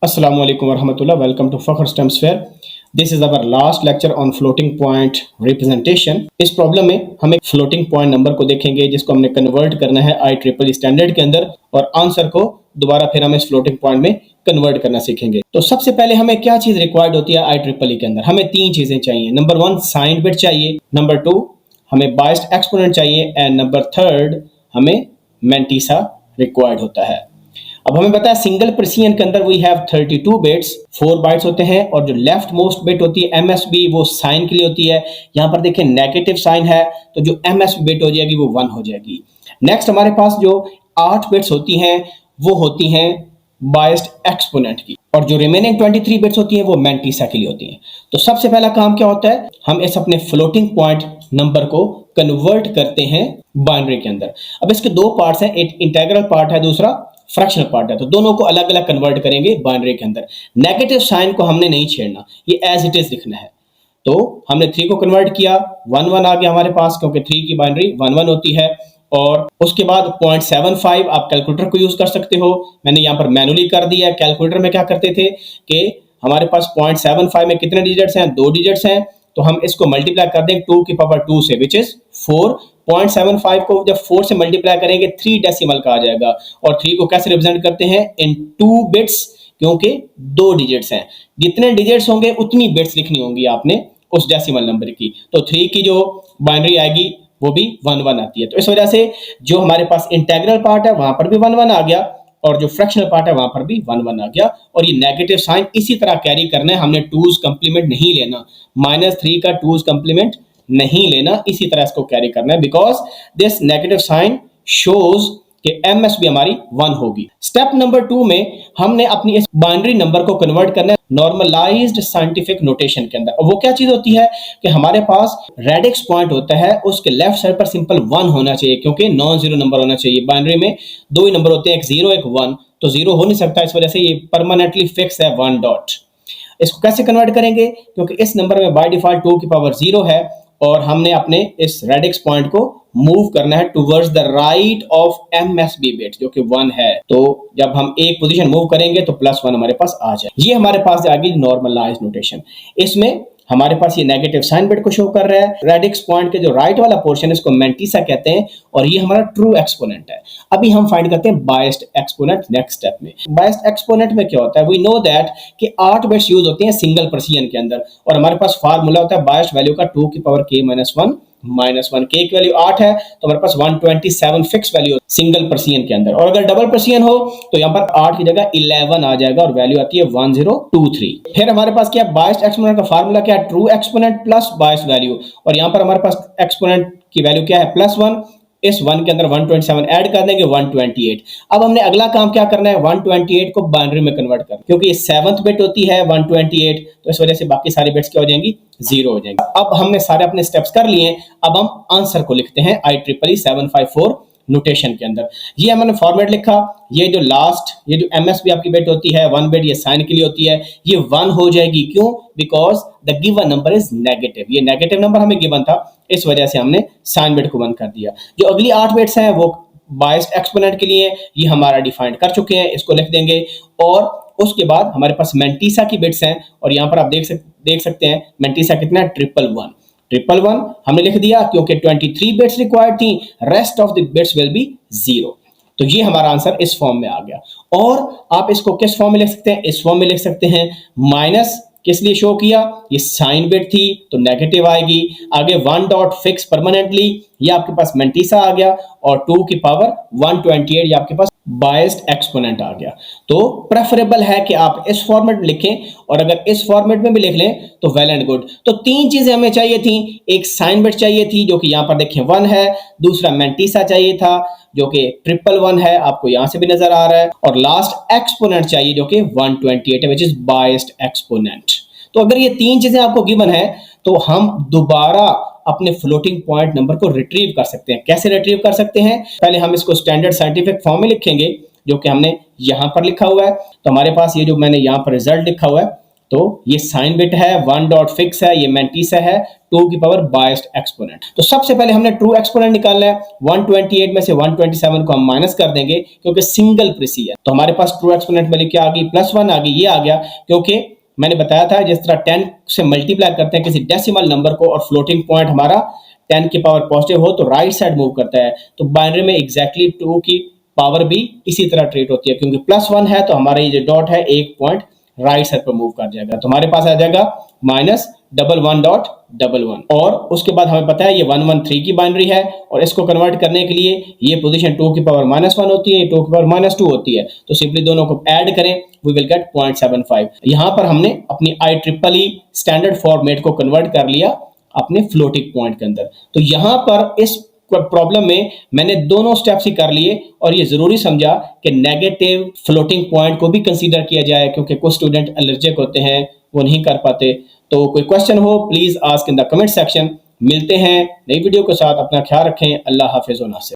Assalamu alaikum warahmatullah. Welcome to Fakhr STEM Sphere. This is our last lecture on floating point representation. इस problem में हम एक floating point number को देखेंगे जिसको हमने कन्वर्ट करना है IEEE स्टैंडर्ड के अंदर, और आंसर को दोबारा फिर हम इस फ्लोटिंग पॉइंट में कन्वर्ट करना सीखेंगे। तो सबसे पहले हमें क्या चीज रिक्वायर्ड होती है IEEE के अंदर? हमें तीन चीजें चाहिए। नंबर 1 साइन बिट चाहिए, नंबर 2 हमें बायस्ड एक्सपोनेंट चाहिए, एंड नंबर 3 हमें मेंटिसा रिक्वायर्ड होता है। अब हमें पता है सिंगल प्रेसिजन के अंदर वी हैव 32 बिट्स, 4 बाइट्स होते हैं, और जो लेफ्ट मोस्ट बिट होती है MSB वो साइन के लिए होती है। यहाँ पर देखिए नेगेटिव साइन है तो जो MSB बिट हो जाएगी वो 1 हो जाएगी। नेक्स्ट हमारे पास जो 8 बिट्स होती हैं वो होती हैं बायस्ड एक्सपोनेंट की, और जो रिमेनिंग 23 बिट्स होती हैं वो मेंटिसा के लिए होती हैं। तो सबसे पहला काम क्या होता है, हम इस अपने फ्लोटिंग पॉइंट नंबर को कन्वर्ट करते हैं बाइनरी के अंदर। अब इसके दो पार्ट्स हैं, एक इंटीग्रल पार्ट है, दूसरा फ्रैक्शनल पार्ट है, तो दोनों को अलग अलग कन्वर्ट करेंगे बाइनरी के अंदर। नेगेटिव साइन को हमने नहीं छेड़ना, ये एज इट इज लिखना है। तो हमने 3 को कन्वर्ट किया, 1 1 आ गया हमारे पास, क्योंकि 3 की बाइनरी 1 1 होती है। और उसके बाद 0.75 आप कैलकुलेटर को यूज कर सकते हो, मैंने यहाँ पर मैनुअली कर दिया। कैलकुलेटर में क्या करते थे कि हमारे पास 0.75 में कितने डिजिट्स हैं, 2 डिजिट्स हैं, तो हम इसको मल्टीप्लाई कर देंगे 2 की पावर 2 से, विच इज 4। 0.75 को जब 4 से मल्टीप्लाई करेंगे 3 डेसिमल का आ जाएगा। और 3 को कैसे रिप्रेजेंट करते हैं, इन 2 बिट्स, क्योंकि 2 डिजिट्स हैं। जितने डिजिट्स होंगे उतनी बिट्स लिखनी होंगी आपने उस डेसिमल नंबर की। तो 3 की जो बाइनरी आएगी वो भी 1 1 आती है। तो इस वजह से जो हमारे पास इंटीग्रल पार्ट है वहां पर भी 1 1 आ गया, और जो फ्रैक्शनल पार्ट है वहां पर भी 1 1 आ गया। और ये नेगेटिव साइन इसी तरह कैरी करना है, हमने 2's कंप्लीमेंट नहीं लेना, -3 का 2's कंप्लीमेंट नहीं लेना, इसी तरह इसको कैरी करना है, because this negative sign shows कि MSB हमारी 1 होगी। स्टेप नंबर 2 में हमने अपनी इस बाइनरी नंबर को कन्वर्ट करना है नॉर्मलाइज्ड साइंटिफिक नोटेशन के अंदर। वो क्या चीज होती है कि हमारे पास रेडिक्स पॉइंट होता है, उसके लेफ्ट साइड पर सिंपल 1 होना चाहिए, क्योंकि नॉन जीरो नंबर होना चाहिए। बाइनरी में 2 ही नंबर होते हैं, एक 0 एक 1, तो 0 हो नहीं सकता, इस वजह से ये परमानेंटली फिक्स है 1 डॉट। इसको कैसे कन्वर्ट करेंगे, क्योंकि इस नंबर में बाय डिफॉल्ट 2 की पावर 0 है, और हमने अपने इस रेडिक्स पॉइंट को मूव करना है towards the right of MSB bit, जो कि 1 है। तो जब हम एक पोजीशन मूव करेंगे तो +1 हमारे पास आ जाए। ये हमारे पास आ गई नॉर्मलाइज्ड नोटेशन। इसमें हमारे पास ये नेगेटिव साइन बिट को शो कर रहा है। रेडिक्स पॉइंट के जो राइट वाला पोर्शन है इसको मेंटिसा कहते हैं, और ये हमारा ट्रू एक्सपोनेंट है। अभी हम फाइंड करते हैं बायस्ड एक्सपोनेंट नेक्स्ट स्टेप में। बायस्ड एक्सपोनेंट में क्या होता है, वी नो दैट कि 8 बिट्स यूज होते हैं सिंगल प्रेसिजन के अंदर, और हमारे पास फार्मूला होता है बायस्ड वैल्यू का 2 की पावर k -1 -1। k की वैल्यू 8 है तो हमारे पास 127 फिक्स वैल्यू सिंगल प्रेसिजन के अंदर, और अगर डबल प्रेसिजन हो तो यहाँ पर 8 की जगह 11 आ जाएगा, और वैल्यू आती है 1023। फिर हमारे पास क्या, बायस्ड एक्सपोनेंट का फार्मूला क्या है, true exponent plus biased value, और यहाँ पर हमारे पास एक्सपोनेंट की वैल्यू क्या है, +1। इस 1 के अंदर 127 ऐड कर देंगे, 128। अब हमने अगला काम क्या करना है, 128 को बाइनरी में कन्वर्ट करना, क्योंकि ये 7th बिट होती है 128, तो इस वजह से बाकी सारी बिट्स क्या हो जाएंगी, 0 हो जाएंगी। अब हमने सारे अपने स्टेप्स कर लिए, अब हम आंसर को लिखते हैं IEEE 754 नोटेशन के अंदर। ये हमने फॉर्मेट लिखा, ये जो लास्ट, ये जो MSB आपकी बिट होती है 1 बिट, ये साइन के लिए होती है, ये 1 हो जाएगी। क्यों, because the given number is negative. ये नेगेटिव नंबर हमें गिवन था, इस वजह से हमने साइन बिट को 1 कर दिया। जो अगली 8 बिट्स हैं वो बायस्ड एक्सपोनेंट के लिए, ये हमारा डिफाइंड कर चुके हैं, इसको लिख देंगे। और उसके बाद हमारे पास मेंटिसा की बिट्स हैं, और यहाँ पर आप देख सकते हैं मेंटिसा कितना है, 111 हमने लिख दिया, क्योंकि 23 बिट्स रिक्वायर्ड थी, rest of the bits will be 0। तो ये हमारा आंसर इस फॉर्म में आ गया। और आप इसको किस फॉर्म में लिख सकते हैं, इस फॉर्म में लिख सकते हैं। माइनस किस लिए शो किया, ये साइन बिट थी तो नेगेटिव आएगी, आगे 1 डॉट फिक्स परमानेंटली, ये आपके पास मेंटिसा आ गया, और 2 की पावर 128 ये आपके पास बायस्ड एक्सपोनेंट आ गया। तो प्रेफरेबल है कि आप इस फॉर्मेट में लिखें, और अगर इस फॉर्मेट में भी लिख लें तो वेल एंड गुड। तो 3 चीजें हमें चाहिए थी, एक साइन बिट चाहिए थी जो कि यहाँ पर देखें 1 है, दूसरा मेंटिसा चाहिए था जो कि 111 है, आपको यहां से भी नजर आ रहा है, और लास्ट एक्सपोनेंट चाहिए जो कि 128 है, विच इज बायस्ड एक्सपोनेंट। तो अगर ये 3 चीजें आपको गिवन है तो हम दोबारा अपने फ्लोटिंग पॉइंट नंबर को रिट्रीव कर सकते हैं। कैसे रिट्रीव कर सकते हैं, पहले हम इसको स्टैंडर्ड साइंटिफिक फॉर्म में लिखेंगे, जो कि हमने यहां पर लिखा हुआ है। तो हमारे पास ये जो मैंने यहां पर रिजल्ट लिखा हुआ है, तो ये साइन बिट है, 1 डॉट फिक्स है, ये मैंटिसा है, 2 की पावर बायस्ड एक्सपोनेंट। तो सबसे पहले हमने ट्रू एक्सपोनेंट निकालना है। 128 में से 127 को हम माइनस कर देंगे क्योंकि सिंगल प्रीसी है, तो हमारे पास ट्रू एक्सपोनेंट वैल्यू क्या आ गई, +1 आ गई। ये आ गया क्योंकि मैंने बताया था जिस तरह 10 से मल्टीप्लाई करते हैं किसी डेसिमल नंबर को और फ्लोटिंग पॉइंट हमारा 10 की पावर पॉजिटिव हो तो राइट साइड मूव करता है, तो बाइनरी में एग्जैक्टली 2 की पावर भी इसी तरह ट्रीट होती है, क्योंकि +1 है तो हमारा ये जो डॉट है एक पॉइंट राइट साइड पर मूव कर जाएगा, तो हमारे पास आ जाएगा -11.11। और उसके बाद हमें पता है ये 113 की बाइनरी है और इसको कन्वर्ट करने के लिए ये पोजीशन 2 की पावर -1 होती है, 2 की पावर -2 होती है, तो सिंपली दोनों को ऐड करें, वी विल गेट 0.75। यहां पर हमने अपनी IEEE स्टैंडर्ड फॉर्मेट को कन्वर्ट कर लिया अपने फ्लोटिंग पॉइंट के अंदर। तो यहां पर इस प्रॉब्लम में मैंने दोनों स्टेप्स ही कर लिए और ये जरूरी समझा कि नेगेटिव फ्लोटिंग पॉइंट को भी कंसीडर किया जाए, क्योंकि कुछ स्टूडेंट एलर्जिक होते हैं, वो नहीं कर पाते। तो कोई क्वेश्चन हो please ask in the comment section. मिलते हैं नई वीडियो के साथ, अपना ख्याल रखें, अल्लाह हाफिज़ व नासिर।